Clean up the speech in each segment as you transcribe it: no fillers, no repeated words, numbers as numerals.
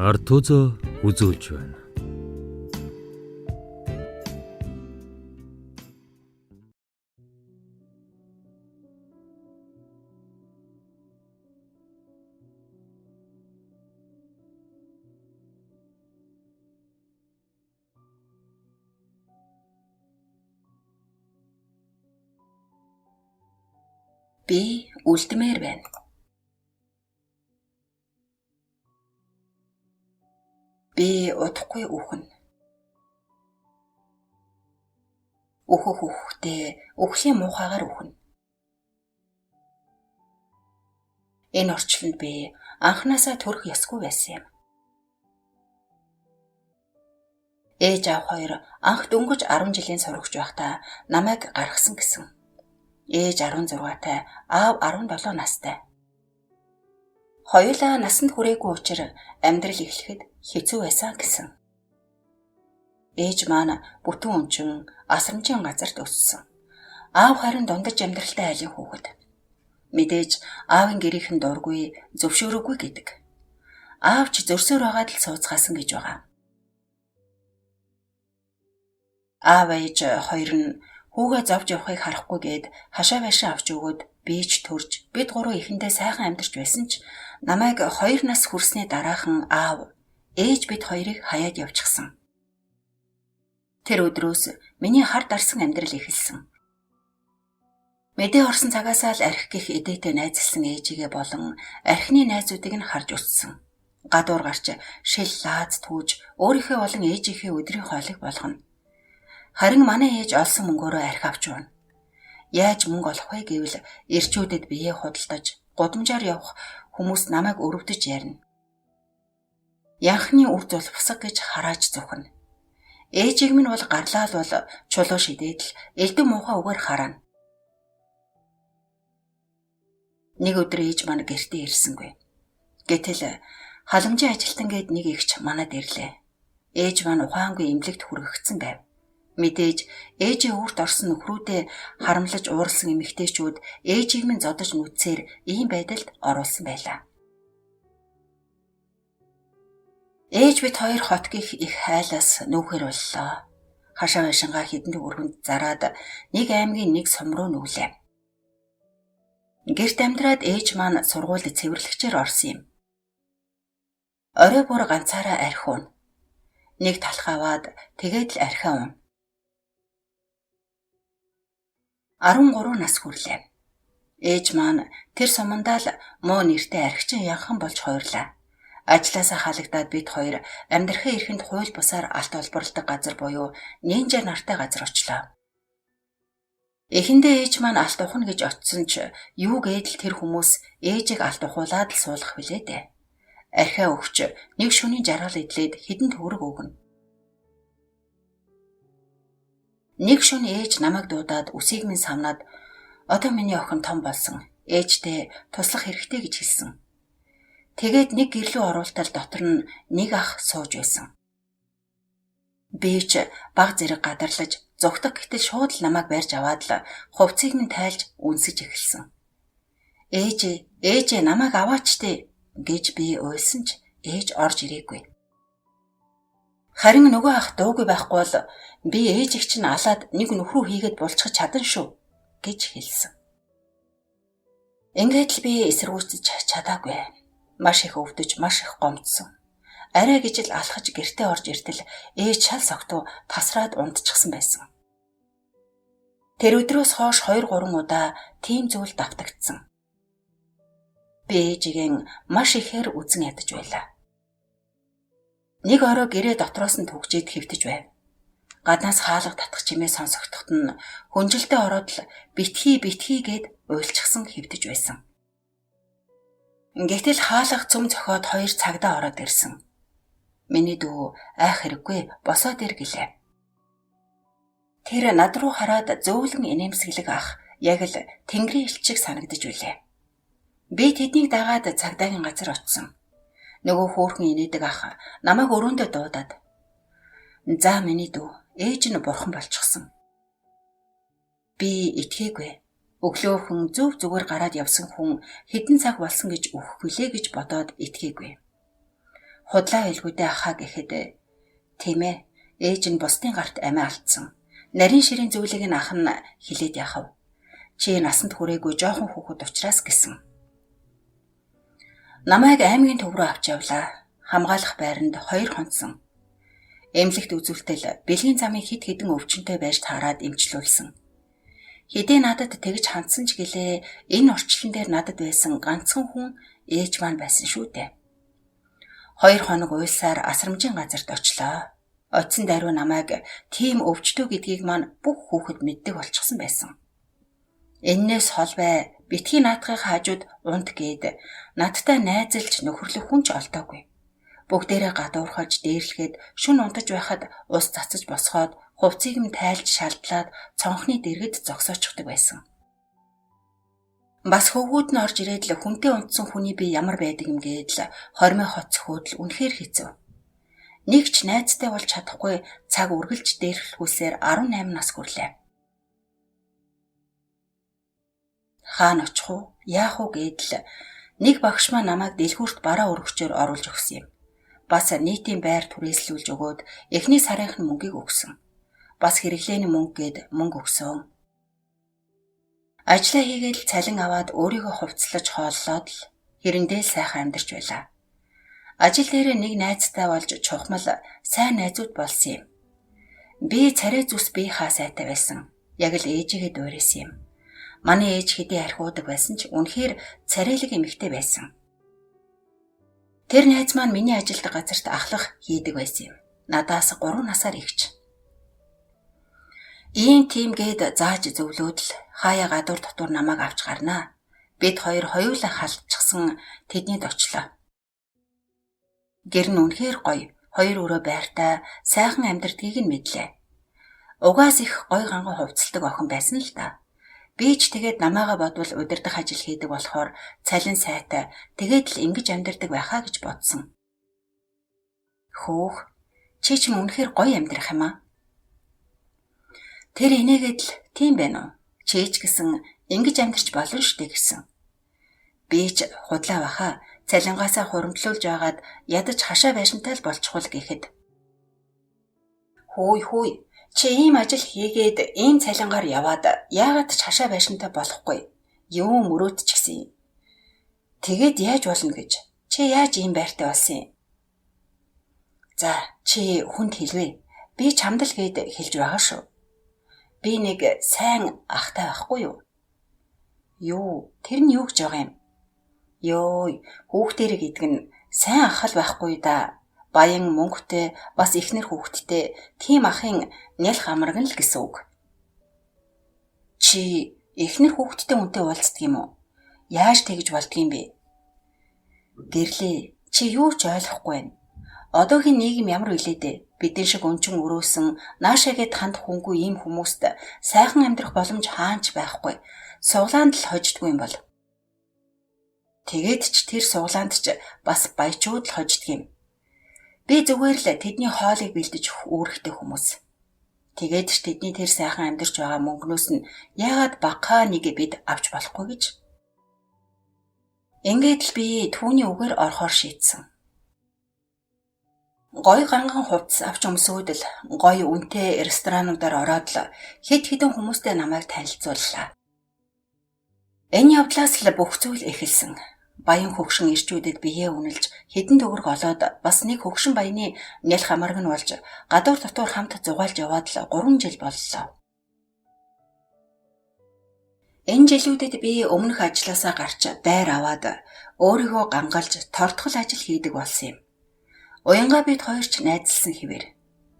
ард түзөө үзүүлж байна. Би үлдмээр байна. Би удахгүй үхэн. Үхэх үхэхдээ үхлийн муухайгаар үхэн. Энэ орчлонд би анханасаа төрөх ёсгүй байсан юм. Ээж аав хоёр анх дөнгөж 10 жилийн сурагч байхдаа намайг гаргасан гэсэн. Ээж 16-тай, аав 17 настай. Хоёулаа насанд хүрээгүй учраас амьдрал эхлэхэд хэцүү байсан гэсэн. Ээж маань бүтэн өнчин асрамжийн газарт өссөн. Аав харин дундаж амьдралтай айлын хүүхэд. Мэдээж аавын гэрийнхэн дургүй, зөвшөөрөөгүй гэдэг. Аав ч зөрсөөр байгаад л сууцгаасан гэж байгаа. Аав ээж хоёр нь хүүгээ зовж явахыг харахгүйгээд хашаа байшаа авч өгөөд бийж төрж бид гурав эхэндээ сайхан амьдарч байсан ч намайг 2 нас хүрсний дараахан аав ээж бид хоёрыг хаяад явчихсан. Тэр өдрөөс миний хар дарсан амьдрал эхэлсэн. Мэдээ орсон цагаасаа л архи гих эдээтэй найзалсан ээжигээ болон архины найзуудыг нь харж өссөн. Гадуур гарч шил лааз түүж өөрийнхөө болон ээжийнхээ өдрийн хоолыг болгоно. Харин манай ээж олсон мөнгөөрөө архи авч явна. Яаж мөнгө олох вэ гэвэл эрчүүдэд биеэ худалдаж, гудамжаар явах хүмүүс намайг өрөвдөж ярина. Янхны үр зулбсаг гэж харааж зүхнэ. Ээжийг минь бол гарлаа л бол чулуу шидээд л элдэн муухай үгээр харна. Нэг өдөр ээж маань гэртээ ирсэнгүй. Гэтэл халамжийн ажилтан гээд нэг ихч манад ирлээ. Ээж маань ухаангүй эмнэлэгт хүргэгдсэн байв. Мэдээж ээжийн үрт орсон нөхрүүдээ харамлаж ууралсан эмэгтэйчүүд ээжийг минь зодож нүцээр ийм байдалд оруулсан байлаа. Ээж бид хоёр хот гих их хайлаас нүүхэр боллоо. Хашаа байшингаа хэдэн төгрөгөнд зараад нэг аймгийн нэг сум руу нүглээ. Гэрт амьдраад ээж маань сургуульд цэвэрлэгчээр орсон юм. Орой бүр ганцаараа архи уна. Нэг талх аваад тэгээд л архиа уна. 13 нас хүрлээ. Ээж маань тэр сумандаа л муу нэртэй архичин янхан болж хойрлаа. Ажлаасаа халагдаад бид хоёр амьдрахын эрхэнд хууль бусаар алт олборлдог газар буюу нинжа нартай газар очлоо. Эхэндээ ээж маань алт ухна гэж очисон ч юу гэдэл тэр хүмүүс ээжийг алт ухуулаад л суулгах билээ дээ. Архиа өгч нэг шөнийн жаргал идлээд хэдэн төгрөг өгнө. Нэг шөнө ээж намайг дуудаад үсийг минь самнаад одоо миний охин том болсон. Ээжтэй туслах хэрэгтэй гэж хэлсэн. Тэгээд нэг гэрлүү оруултал дотор нь нэг ах сууж байсан. Би ч баг зэрэг гадарлаж зүгтэг гэтэл шууд л намайг барьж аваад л хувцсыг минь тайлж үнсэж эхэлсэн. Ээж намайг аваач дээ гэж би уйлсан ч ээж орж ирээгүй. Харин нөгөө ах дуугүй байхгүй бол би ээжийг чинь алаад нэг нөхрөө хийгээд булчгаж чадна шүү гэж хэлсэн. Ингээд л би эсэргүүцэж чадаагүй. Маш их өвдөж, маш их гомдсон. Арай гэж л алхаж гэртээ орж иртэл ээж шал согтуу тасраад унтчихсан байсан. Тэр өдрөөс хойш 2-3 удаа тийм зүйл давтагдсан. Би ээжигээ маш ихээр үзэн ядаж байлаа. Нэг орой гэрээ дотроос нь түгжээд хэвтэж байв. Гаднаас хаалга татах чимээ сонсогдоход нь хүнжилтэд ороод л битгий гэд уйлчихсан хэвтэж байсан. Гэтэл хаалга цөм зохиод 2 цагдаа ороод ирсэн. Миний дүү айх хэрэггүй босоод ир гэлээ. Тэр над руу хараад зөөлөн инээмсэглэг ах яг л тэнгэрийн элч шиг санагдаж билээ. Би тэднийг дагаад цагдаагийн газар очсон. Нөгөө хөөрхөн инээдэг ах намайг өрөөндөө дуудаад "За миний дүү, ээж нь бурхан болчихсон." Би итгээгүй. Өглөөхөн зөв зүгээр гараад явсан хүн хэдэн цаг болсон гэж өгөхгүй лээ гэж бодоод итгээгүй. Худлаа хэлгүүдээ ахаа гэхэд тийм ээ. Ээж нь бусдын гарт амиа алдсан. Нарийн ширийн зүйлийг нь ах нь хилээд яхав. Чи насанд хүрээгүй жоохон хүүхэд учраас гэсэн. Намайг аймгийн төв рүү авч явлаа. Хамгаалах байранд 2 хонцсон. Эмнэлэгт үзүүлтэл бэлгийн замын хид хідэн өвчнөд байж таарад эмчлүүлсэн. Хэдий надад тэгж хандсан ч гэлээ энэ орчлон дээр надад байсан ганцхан хүн ээж маань байсан шүү дээ. 2 хоног уйлсаар асрамжийн газарт очлоо. Очсон даруй намайг тийм өвчтөө гэдгийг маань бүх хүүхэд мэддэг болчихсон байсан. Эннээс хол бай битгий наадахын хажууд унт гээд надтай найзалж нөхөрлөх хүн ч олдоогүй. Бүгдээрээ гадуурхаж дээрлэхэд шүн унтаж байхад ус цацаж босгоод хувцсыг нь тайлж шалдлаад цонхны дэргэд зогсоочдаг байсан. Бас хөвгүүд нь орж ирээд л хүнтэй унтсан хүний би ямар байдаг юм гээд л хормой хоцоход л үнэхээр хэцүү. Нэг ч найзтай болж чадахгүй цаг үргэлж дээрлэхгүйсээр 18 нас хүрлээ. Хаана очих уу? Яах уу гэдэл нэг багш маань намайг дэлгүүрт бараа өргөчөөр оруулж өгсөн юм. Бас нийтийн байр түрээслүүлж өгөөд эхний сарынх нь мөнгийг өгсөн. Бас хэрэглээний мөнгө гээд мөнгө өгсөн. Ажлаа хийгээд цалин аваад өөрийгөө хувцлаж хооллоод л хэрэндээ сайхан амьдарч байлаа. Ажил дээр нэг найзтай болж чухмал сайн найзууд болсон юм. Би царай зүс бие хаа сайтай байсан. Яг л ээжигээ дуурайсан юм. Манай ээж хэдий архиудаг байсан ч үнэхээр царайлаг эмэгтэй байсан. Тэр найз маань миний ажилд газарт ахлах хийдэг байсан юм. Надаас 3 насаар ихч. Ийм тийм гээд зааж зөвлөөд л хаяа гадуур дотор намайг авч гарнаа. Бид хоёр хоёулаа халдчихсан тэднийд очлоо. Гэр нь үнэхээр гоё. Хоёр өрөө байртай, сайхан амьдардгийг нь мэдлээ. Угаас их гоё ганган хувцалдаг охин байсан л да. Би ч тэгээд намайгаа бодвол удирдах ажил хийдэг болохоор цалин сайтай, тэгээд л ингэж амьдардаг байхаа гэж бодсон. Хөөх, чи ч үнэхээр гоё амьдрах юм аа. Тэр инээгээд л тийм байна уу? Чи ч гэсэн ингэж амьдарч болно штэ гэсэн. Би ч худлаа баха, цалингаасаа хуримтлуулж байгаад ядаж хашаа байшинтай л болчихвол гэхэд. Хөөе. Чи ийм ажил хийгээд ийм цалингаар яваад яагаад ч хашаа байшинтай болохгүй? Юу мөрөөд ч гэсэн юм. Тэгээд яаж болно гэж? Чи яаж ийм байртай болсон юм? За, чи хүнд хэлвэ. Би чамд л гээд хэлж байгаа шүү. Би нэг сайн ахтай байхгүй юу? Юу, тэр нь юу гэж байгаа юм? Йой, хүүхдэрэг гэдэг нь сайн ах л байхгүй да. Баян мөнгөтэй, бас ихнэр хүүхэдтэй, тийм ахын нялх амарг нь л гэсэн үг. Чи ихнэр хүүхэдтэй үнтэй уулздаг юм уу? Яаж тэгж болдгийм бэ? Гэрлээ, чи юу ч ойлгохгүй байна. Одоогийн нийгэм ямар үлээдэ? Бидэн шиг өнчин өрөөсөн, наашаагээд хандах хүнгүй ийм хүмүүст сайхан амьдрах боломж хаанч байхгүй. Суглаанд л хождгүй юм бол. Тэгээд ч тэр суглаанд ч бас баячууд л хождг юм. Би зүгээр л тэдний хоолыг бэлдэж үүрэгтэй хүмүүс. Тэгээд ч тэдний тэр сайхан амьдарч байгаа мөнгнөөс нь яагаад багаха нэг бид авч болохгүй гэж. Ингээд л би түүний үгээр орохоор шийдсэн. Гой ганган хувцас авч өмсөөд л гой үнэтэй ресторануудаар ороод л хэд хэдэн хүмүүстэй намайг танилцууллаа. Энэ явдлаас л бүх зүйл эхэлсэн. Баян хөгшин ирчүүдэд биеэ үнэлж хэдэн төгрөг олоод бас нэг хөгшин баяны нялх амарг нь болж гадуур дотор хамт зугаалж яваад л 3 жил боллоо. Энэ жилүүдэд би өмнөх ажилласаа гарч байр аваад өөрийгөө гангалж тортгол ажил хийдэг болсон юм. Уянгаа бид хоёр ч найзалсан хэвээр.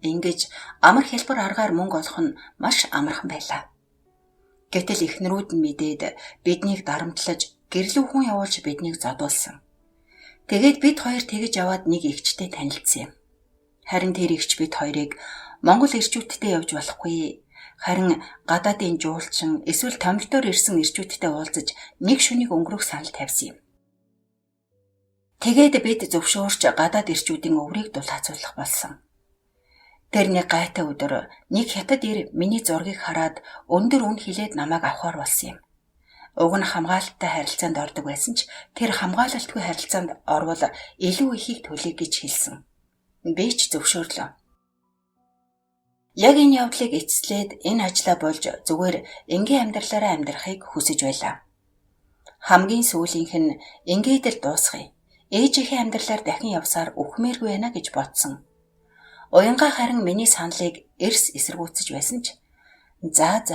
Ингэж амар хэлбэр аргаар мөнгө олох нь маш амархан байлаа. Гэтэл эхнэрүүд нь мэдээд биднийг дарамтлаж гэрлүү хүн явуулж биднийг зодуулсан. Тэгээд бид хоёр тэгж яваад нэг эгчтэй танилцсан юм. Харин тэр эгч бид хоёрыг Монгол ирчүүдтэй явж болохгүй. Харин гадаадын жуулчин эсвэл томилтоор ирсэн ирчүүдтэй уулзаж нэг шөнийг өнгөрөх санал тавьсан юм. Тэгээд бид зөвшөөрч гадаад ирчүүдийн өврийг дулаацуулах болсон. Тэр нэг гайтай өдөр нэг хятад ир миний зургийг хараад өндөр үн хэлээд намайг авахар болсон юм. Уг нь хамгаалалттай харилцаанд ордог байсан ч тэр хамгаалалтгүй харилцаанд орвол илүү ихийг төлөе гэж хэлсэн. Би ч зөвшөөрлөө. Яг энэ явдлыг эцэслээд энэ ажлаа болж зүгээр энгийн амьдралаараа амьдрахыг хүсэж байлаа. Хамгийн сүүлийнх нь ингээд л дуусгая. Ээжийнхээ амьдралаар дахин явсаар үхмээргүй байна гэж бодсон. Уянгаа харин миний саналыг эрс эсэргүүцэж байсан ч за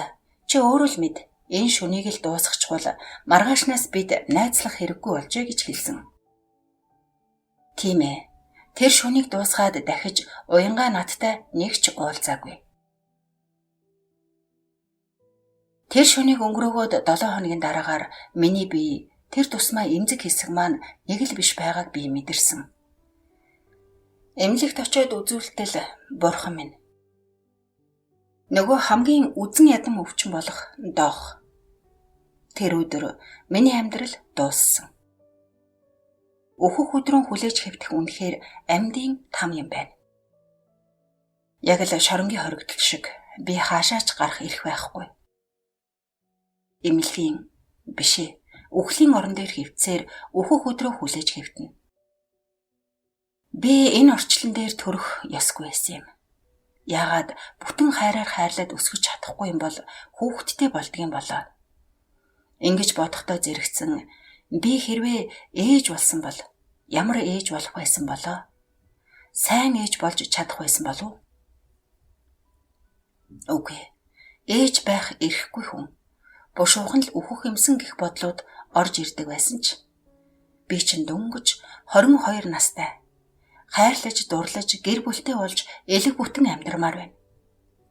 чи өөрөө л мэд. Энэ шөнийг л дуусгачихвол маргаашнаас бид найзлах хэрэггүй болжээ гэж хэлсэн. Тийм ээ. Тэр шөнийг дуусгаад дахиж уянгаа надтай нэг ч уулзаагүй. Тэр шөнийг өнгөрөөгөөд 7 хоногийн дараагаар миний бие тэр тусмаа эмзэг хэсэг маань нэг л биш байгааг би мэдэрсэн. Эмнэлэгт очиод үзүүлтэл бурхан минь. Нөгөө хамгийн үзэн ядам өвчин болох доох. Тэр өдөр миний амьдрал дууссан. Өөхөх өдрөн хүлээж хэвтэх үнэхээр амьдын там юм байна. Яг л шоронгийн хоригдол шиг би хаашаач гарах эрх байхгүй. Эмнэлгийн бишээ үхлийн орон дээр хөвцээр өөхөх өдрөө хүлээж хэвтэнэ. Би энэ орчлон дээр төрөх ёсгүй байсан юм. Яагаад бүтэн хайраар хайрлаад өсгөж чадахгүй юм бол хүүхэдтэй болдгийм болоо. Ингэж бодохдоо зэрэгцэн би хэрвээ ээж болсон бол ямар ээж болох байсан болоо? Сайн ээж болж чадах байсан болов? Үгүй. Ээж байх эрхгүй хүн. Бушуухан л өөхөх юмсан гэх бодлууд орж ирдэг байсан ч би чинь дөнгөж 22 настай. Хайрлаж, дурлаж, гэр бүлтэй болж элэг бүтэн амьдрмаар байна.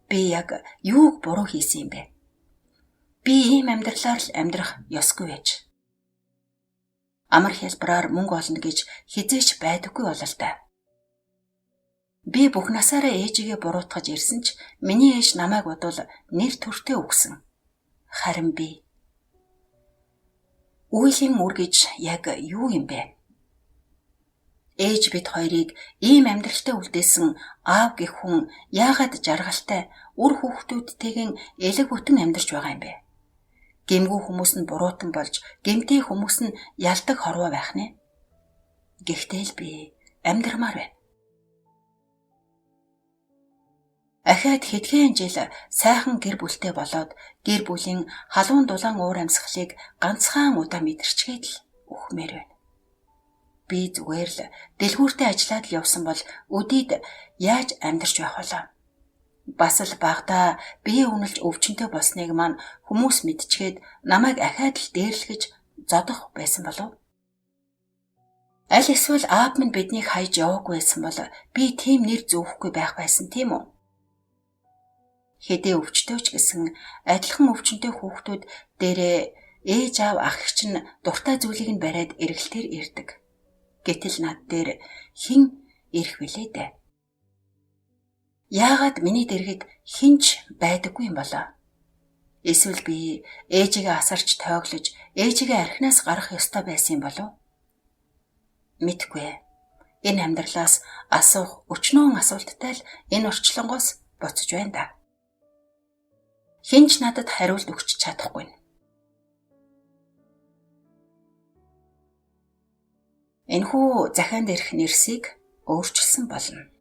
Би яг юуг буруу хийсэн юм бэ? Би ийм амьдралаар л амьдрах ёсгүй байж. Амар хэлбэрээр мөнгө олно гэж хизээч байдаггүй болол та. Би бүх насаараа ээжигээ буруутгаж ирсэн ч миний ээж намайг бодвол нэр төртөө өгсөн. Харин би үеийн үр гэж яг юу юм бэ? Ээж бид хоёрыг ийм амьдралтай үлдээсэн аав гэх хүн яагаад жаргалтай үр хүүхдүүдтэйгэн элэг бүтэн амьдарч байгаа юм бэ? Гэмгүй хүмүүс нь буруутан болж, гэмтэй хүмүүс нь ялдаг хорвоо байх нэ. Гэхдээ л би амьдрмаар байна. Ахаад хэдхэн жил сайхан гэр бүлтэй болоод гэр бүлийн халуун дулаан уур амьсгалыг ганцхан удаа мэдэрчгээд л үхмээр байна. Би зүгээр л дэлгүүртээ ажиллаад л явсан бол өдийд яаж амьдарч байх болоо? Бас л багтаа бие үнэлж өвчнөд болсныг маань хүмүүс мэдчихэд намайг ахаад л дээрлэхэж зодох байсан болов? Аль эсвэл аав минь биднийг хайж яваагүй байсан бол би тийм нэр зөөхгүй байх байсан тийм үү? Хэдий өвчтөөч гэсэн адилхан өвчнөд хүүхдүүд дээрээ ээж аав ах эгч нь дуртай зүйлийг нь бариад эргэлтээр ирдэг. Гэтэл над дээр хэн ирэх вүлээ дээ? Яагаад миний дэргэд хинч байдаггүй юм болоо? Эсвэл би ээжигээ асарч тойглож, ээжигээ архинаас гарах ёстой байсан юм болов? Мэдгүй. Энэ амьдралаас асуух өчнөн асуулттай л энэ орчлонгоос буцаж байна да. Хинч надад хариулт өгч чадахгүй. Энэхүү захианд ирэх нэрсийг өөрчилсөн болно.